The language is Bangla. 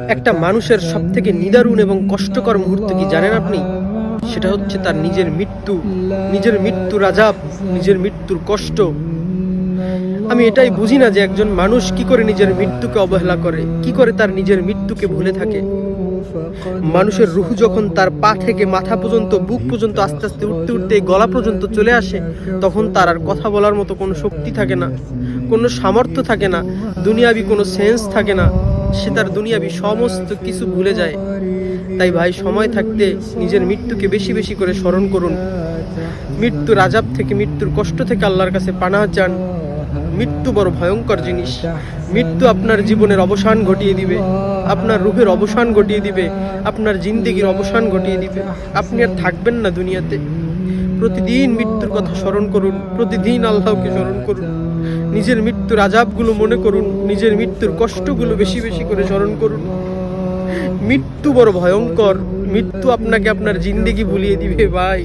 একটা মানুষের সবথেকে নিদারুণ এবং কষ্টকর মুহূর্ত কি জানেন আপনি? সেটা হচ্ছে তার নিজের মৃত্যু, নিজের মৃত্যুর আযাব, নিজের মৃত্যুর কষ্ট। আমি এটাই বুঝি না যে একজন মানুষ কি করে নিজের মৃত্যুকে অবহেলা করে, কি করে তার নিজের মৃত্যুকে ভুলে থাকে। মানুষের রূহ যখন তার পা থেকে মাথা পর্যন্ত, বুক পর্যন্ত আস্তে আস্তে উঠতে উঠতে গলা পর্যন্ত চলে আসে, তখন তার আর কথা বলার মতো কোনো শক্তি থাকে না, কোনো সামর্থ্য থাকে না, দুনিয়াবি কোনো সেন্স থাকে না। সে তার দুনিয়াবি সমস্ত কিছু ভুলে যায়। তাই ভাই, সময় থাকতে নিজের মৃত্যুকে বেশি বেশি করে স্মরণ করুন। মৃত্যুর আযাব থেকে, মৃত্যুর কষ্ট থেকে আল্লাহর কাছে পানাহ চান। মৃত্যু বড় ভয়ঙ্কর জিনিস। মৃত্যু আপনার জীবনের অবসান ঘটিয়ে দিবে, আপনার রূহের অবসান ঘটিয়ে দিবে, আপনার জিন্দেগির অবসান ঘটিয়ে দিবে। আপনি আর থাকবেন না দুনিয়াতে। প্রতিদিন মৃত্যুর কথা স্মরণ করুন, প্রতিদিন আল্লাহকে স্মরণ করুন, নিজের মৃত্যুর আযাবগুলো মনে করুন, নিজের মৃত্যুর কষ্টগুলো বেশি বেশি করে স্মরণ করুন। মৃত্যু বড় ভয়ঙ্কর। মৃত্যু আপনাকে আপনার জিন্দেগি ভুলিয়ে দিবে ভাই।